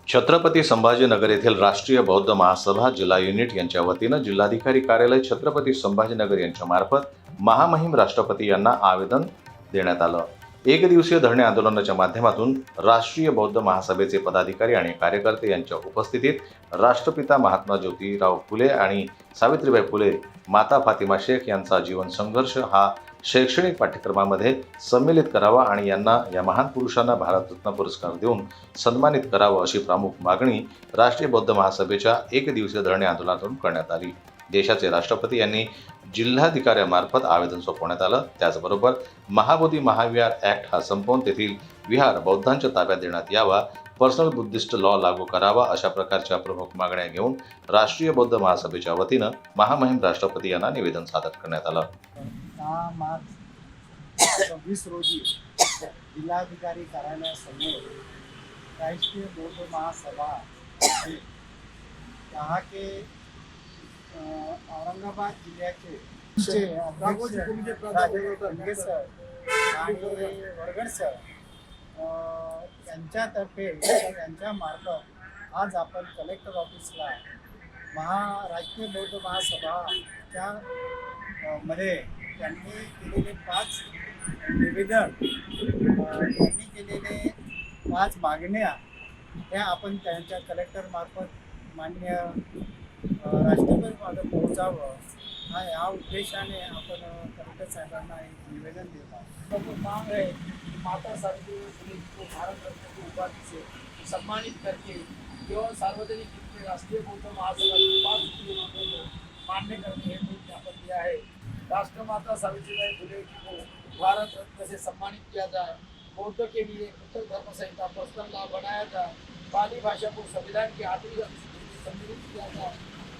छत्रपती संभाजीनगर येथील राष्ट्रीय बौद्ध महासभा जिल्हा युनिट यांच्या वतीनं जिल्हाधिकारी कार्यालय छत्रपती संभाजीनगर यांच्या मार्फत महामहिम राष्ट्रपती यांना आवेदन देण्यात आलं। एक दिवसीय धरणे आंदोलनाच्या माध्यमातून राष्ट्रीय बौद्ध महासभेचे पदाधिकारी आणि कार्यकर्ते यांच्या उपस्थितीत राष्ट्रपिता महात्मा ज्योतिराव फुले आणि सावित्रीबाई फुले, माता फातिमा शेख यांचा जीवन संघर्ष हा शैक्षणिक पाठ्यक्रमामध्ये सम्मिलित करावा आणि यांना या महान पुरुषांना भारतरत्न पुरस्कार देऊन सन्मानित करावं अशी प्रमुख मागणी राष्ट्रीय बौद्ध महासभेच्या एक दिवसीय धरणे आंदोलनातून करण्यात आली। देशाचे राष्ट्रपती यांनी जिल्हाधिकाऱ्यांमार्फत आवेदन सोपवण्यात आलं। त्याचबरोबर महाबोधी महाविहार ऍक्ट हा संपवून तेथील विहार बौद्धांच्या ताब्यात देण्यात यावा, पर्सनल बुद्धिस्ट लॉ लागू करावा अशा प्रकारच्या प्रमुख मागण्या घेऊन राष्ट्रीय बौद्ध महासभेच्या वतीनं महामहिम राष्ट्रपती यांना निवेदन सादर करण्यात आलं। 6 मार्च 20 रोजी जिल्हाधिकारी कार्यालयासमोर राष्ट्रीय बौद्ध महासभा यहाँ के औरंगाबाद जिल्ह्याचे अध्यक्ष आणि वरगड सर यांच्यातर्फे यांच्यामार्फत आज आपण कलेक्टर ऑफिसला राष्ट्रीय बौद्ध महासभाच्या मध्ये त्यांनी केलेले 5 निवेदन, त्यांनी केलेले 5 मागण्या या आपण त्यांच्या कलेक्टरमार्फत मान्य राष्ट्रपतींपर्यंत पोहोचावं या उद्देशाने आपण कलेक्टर साहेबांना एक निवेदन देत आहोत। मांग है माता सावित्रीबाई फुले को भारत रत्न की उपाधि से सम्मानित करके एवं सार्वजनिक हित में राष्ट्रीय बौद्ध महासभा की 5 सूत्रों को मान्य करने हेतु ज्ञापन दिया है। राष्ट्रमाता सावित्रीबाई फुले को भारत रत्न से सम्मानित किया जाए, बौद्ध के लिए उत्तर धर्म संहिता पर्सनल लॉ बनाया जाए, पाली भाषा को संविधान की 8वीं अनुसूची में सम्मिलित किया जाए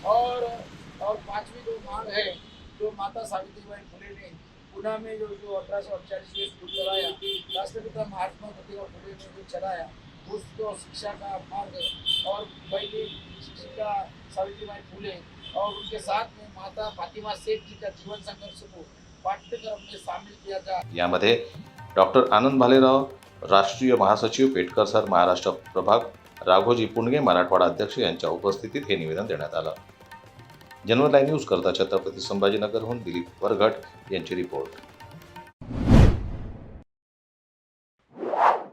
और 5वीं जो मांग है जो माता सावित्रीबाई फुले ने पुणे में जो 1848 में स्कूल चलाया, राष्ट्रपिता महात्मा ज्योतिराव फुले ने जो चलाया उसको शिक्षा का मार्ग और पहली शिक्षिका सावित्रीबाई फुले और उनके साथ में माता फातिमा शेख जी का जीवन संघर्ष को पाठ्यक्रम में शामिल किया जाए। यामध्ये डॉक्टर आनंद भालेराव, राष्ट्रीय महासचिव पेटकर सर, महाराष्ट्र प्रभाग राघोजी पुणगे, मराठवाडा अध्यक्ष यांच्या उपस्थितीत हे निवेदन देण्यात आलं। जनरल न्यूज करता छत्रपती संभाजीनगरहून दिलीप वरघट यांची रिपोर्ट।